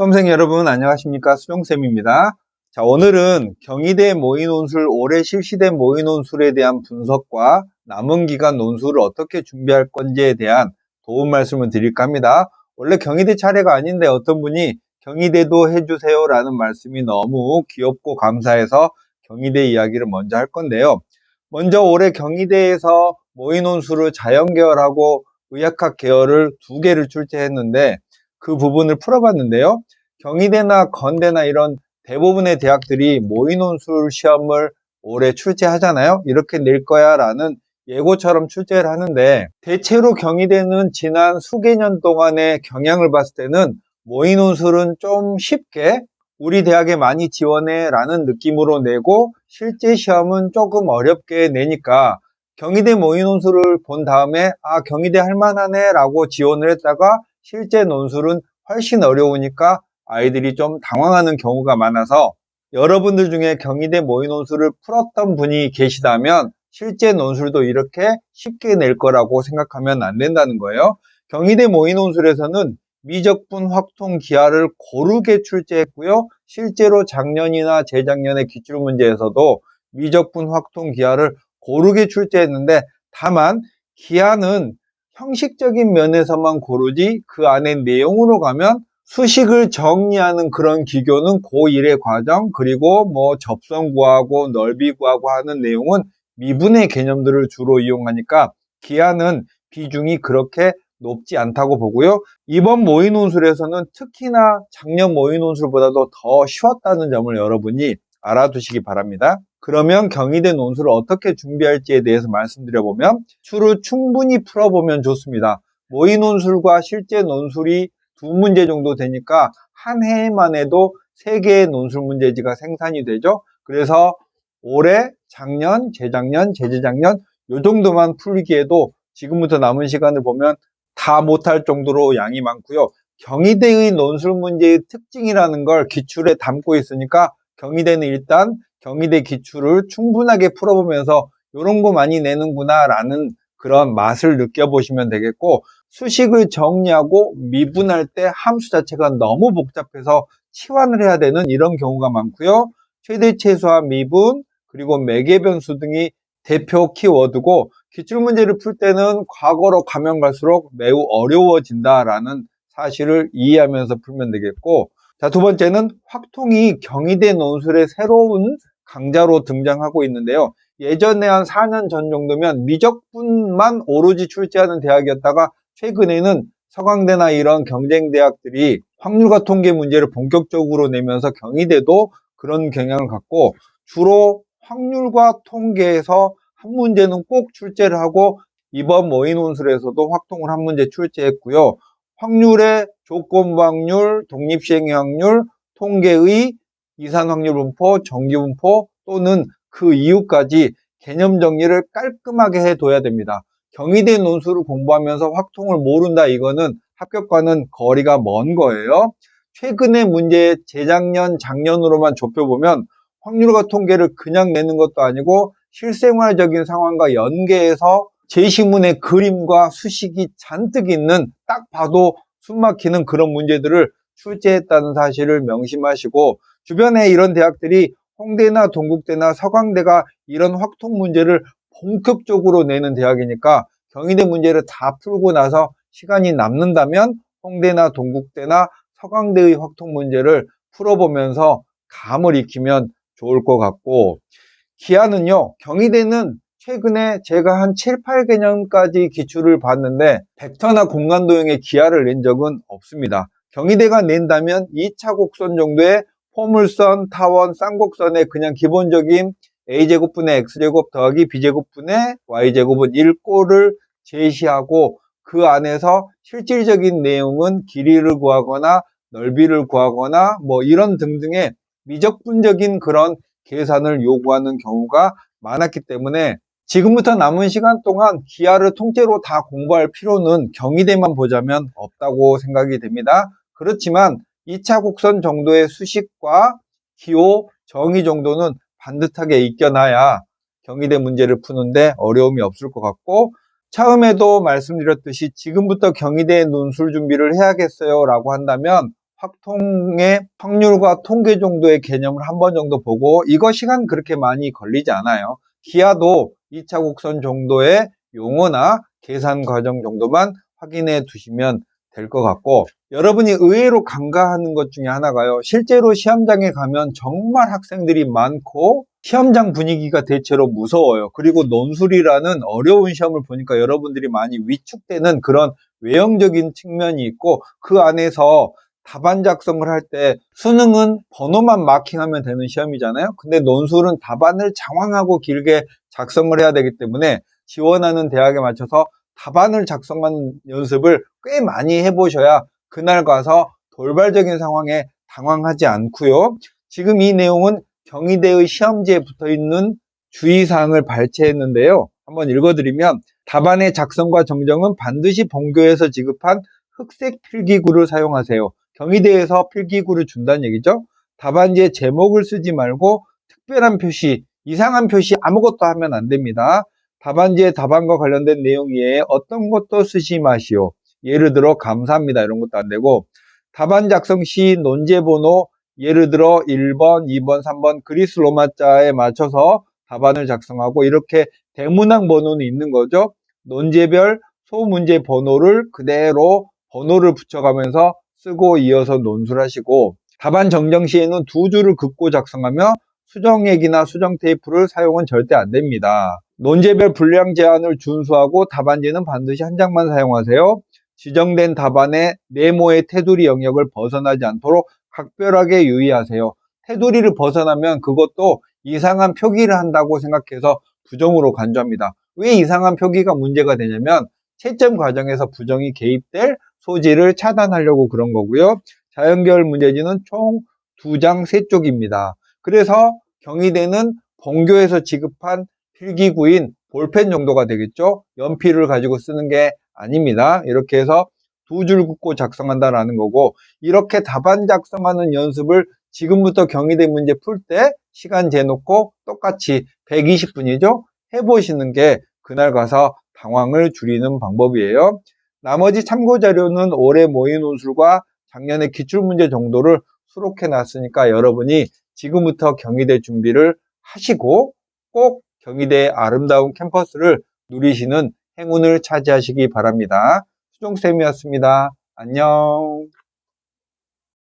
수험생 여러분 안녕하십니까, 수종쌤입니다. 자, 오늘은 경희대 모의논술 올해 실시된 모의논술에 대한 분석과 남은 기간 논술을 어떻게 준비할 건지에 대한 도움 말씀을 드릴까 합니다. 원래 경희대 차례가 아닌데 어떤 분이 경희대도 해주세요 라는 말씀이 너무 귀엽고 감사해서 경희대 이야기를 먼저 할 건데요. 먼저 올해 경희대에서 모의논술을 자연계열하고 의학학 계열을 2개를 출제했는데 그 부분을 풀어봤는데요. 경희대나 건대나 이런 대부분의 대학들이 모의논술 시험을 올해 출제하잖아요. 이렇게 낼 거야 라는 예고처럼 출제를 하는데, 대체로 경희대는 지난 수개 년 동안의 경향을 봤을 때는 모의논술은 좀 쉽게 우리 대학에 많이 지원해 라는 느낌으로 내고, 실제 시험은 조금 어렵게 내니까 경희대 모의논술을 본 다음에 경희대 할만하네 라고 지원을 했다가 실제 논술은 훨씬 어려우니까 아이들이 좀 당황하는 경우가 많아서, 여러분들 중에 경희대 모의논술을 풀었던 분이 계시다면 실제 논술도 이렇게 쉽게 낼 거라고 생각하면 안 된다는 거예요. 경희대 모의논술에서는 미적분 확통 기하를 고르게 출제했고요. 실제로 작년이나 재작년의 기출문제에서도 미적분 확통 기하를 고르게 출제했는데, 다만 기하는 형식적인 면에서만 고르지 그 안에 내용으로 가면 수식을 정리하는 그런 기교는 고1의 과정, 그리고 뭐 접선 구하고 넓이 구하고 하는 내용은 미분의 개념들을 주로 이용하니까 기하는 비중이 그렇게 높지 않다고 보고요. 이번 모의논술에서는 특히나 작년 모의논술보다도 더 쉬웠다는 점을 여러분이 알아두시기 바랍니다. 그러면 경희대 논술을 어떻게 준비할지에 대해서 말씀드려보면, 기출을 충분히 풀어보면 좋습니다. 모의논술과 실제 논술이 2문제 정도 되니까 한 해에만 해도 3개의 논술 문제지가 생산이 되죠. 그래서 올해, 작년, 재작년, 재재작년 요 정도만 풀기에도 지금부터 남은 시간을 보면 다 못할 정도로 양이 많고요. 경희대의 논술 문제의 특징이라는 걸 기출에 담고 있으니까 경희대는 일단 경희대 기출을 충분하게 풀어보면서 이런 거 많이 내는구나 라는 그런 맛을 느껴보시면 되겠고, 수식을 정리하고 미분할 때 함수 자체가 너무 복잡해서 치환을 해야 되는 이런 경우가 많고요. 최대 최소화 미분, 그리고 매개변수 등이 대표 키워드고, 기출문제를 풀 때는 과거로 가면 갈수록 매우 어려워진다라는 사실을 이해하면서 풀면 되겠고, 자, 2번째는 확통이 경희대 논술의 새로운 강자로 등장하고 있는데요. 예전에 한 4년 전 정도면 미적분만 오로지 출제하는 대학이었다가 최근에는 서강대나 이런 경쟁 대학들이 확률과 통계 문제를 본격적으로 내면서 경희대도 그런 경향을 갖고, 주로 확률과 통계에서 한 문제는 꼭 출제를 하고, 이번 모의논술에서도 확통을 한 문제 출제했고요. 확률의 조건부 확률, 독립시행의 확률, 통계의 이산확률 분포, 정기분포 또는 그 이후까지 개념 정리를 깔끔하게 해둬야 됩니다. 경희대 논술을 공부하면서 확통을 모른다, 이거는 합격과는 거리가 먼 거예요. 최근의 문제 재작년, 작년으로만 좁혀보면 확률과 통계를 그냥 내는 것도 아니고 실생활적인 상황과 연계해서 제시문의 그림과 수식이 잔뜩 있는, 딱 봐도 숨막히는 그런 문제들을 출제했다는 사실을 명심하시고, 주변에 이런 대학들이 홍대나 동국대나 서강대가 이런 확통 문제를 본격적으로 내는 대학이니까 경희대 문제를 다 풀고 나서 시간이 남는다면 홍대나 동국대나 서강대의 확통 문제를 풀어보면서 감을 익히면 좋을 것 같고, 기하는요, 경희대는 최근에 제가 한 7, 8개년까지 기출을 봤는데 벡터나 공간 도형의 기하를 낸 적은 없습니다. 경희대가 낸다면 2차 곡선 정도의 포물선, 타원, 쌍곡선의 그냥 기본적인 a제곱분의 x제곱 더하기 b제곱분의 y제곱은 1꼴을 제시하고, 그 안에서 실질적인 내용은 길이를 구하거나 넓이를 구하거나 뭐 이런 등등의 미적분적인 그런 계산을 요구하는 경우가 많았기 때문에 지금부터 남은 시간 동안 기하를 통째로 다 공부할 필요는 경희대만 보자면 없다고 생각이 됩니다. 그렇지만 2차 곡선 정도의 수식과 기호, 정의 정도는 반듯하게 익혀놔야 경희대 문제를 푸는데 어려움이 없을 것 같고, 처음에도 말씀드렸듯이 지금부터 경희대 논술 준비를 해야겠어요 라고 한다면 확통의 확률과 통계 정도의 개념을 한 번 정도 보고, 이거 시간 그렇게 많이 걸리지 않아요. 기하도 2차 곡선 정도의 용어나 계산 과정 정도만 확인해 두시면 될 것 같고, 여러분이 의외로 간과하는 것 중에 하나가요. 실제로 시험장에 가면 정말 학생들이 많고 시험장 분위기가 대체로 무서워요. 그리고 논술이라는 어려운 시험을 보니까 여러분들이 많이 위축되는 그런 외형적인 측면이 있고, 그 안에서 답안 작성을 할 때 수능은 번호만 마킹하면 되는 시험이잖아요. 근데 논술은 답안을 장황하고 길게 작성을 해야 되기 때문에 지원하는 대학에 맞춰서 답안을 작성하는 연습을 꽤 많이 해보셔야 그날 가서 돌발적인 상황에 당황하지 않고요. 지금 이 내용은 경희대의 시험지에 붙어있는 주의사항을 발췌했는데요. 한번 읽어드리면, 답안의 작성과 정정은 반드시 본교에서 지급한 흑색 필기구를 사용하세요. 경희대에서 필기구를 준다는 얘기죠. 답안지에 제목을 쓰지 말고 특별한 표시, 이상한 표시 아무것도 하면 안 됩니다. 답안지에 답안과 관련된 내용 외에 어떤 것도 쓰지 마시오. 예를 들어 감사합니다 이런 것도 안 되고, 답안 작성 시 논제 번호, 예를 들어 1번, 2번, 3번 그리스 로마자에 맞춰서 답안을 작성하고, 이렇게 대문항 번호는 있는 거죠. 논제별 소문제 번호를 그대로 번호를 붙여가면서 쓰고 이어서 논술하시고, 답안 정정 시에는 두 줄을 긋고 작성하며 수정액이나 수정 테이프를 사용은 절대 안 됩니다. 논제별 분량 제한을 준수하고 답안지는 반드시 한 장만 사용하세요. 지정된 답안의 네모의 테두리 영역을 벗어나지 않도록 각별하게 유의하세요. 테두리를 벗어나면 그것도 이상한 표기를 한다고 생각해서 부정으로 간주합니다. 왜 이상한 표기가 문제가 되냐면 채점 과정에서 부정이 개입될 소지를 차단하려고 그런 거고요. 자연계열 문제지는 총 2장 3쪽입니다. 그래서 경희대는 본교에서 지급한 필기구인 볼펜 정도가 되겠죠. 연필을 가지고 쓰는 게 아닙니다. 이렇게 해서 두 줄 긋고 작성한다라는 거고, 이렇게 답안 작성하는 연습을 지금부터 경희대 문제 풀 때 시간 재놓고 똑같이 120분이죠. 해보시는 게 그날 가서 당황을 줄이는 방법이에요. 나머지 참고 자료는 올해 모의 논술과 작년의 기출문제 정도를 수록해 놨으니까 여러분이 지금부터 경희대 준비를 하시고 꼭 경희대의 아름다운 캠퍼스를 누리시는 행운을 차지하시기 바랍니다. 수종쌤이었습니다. 안녕.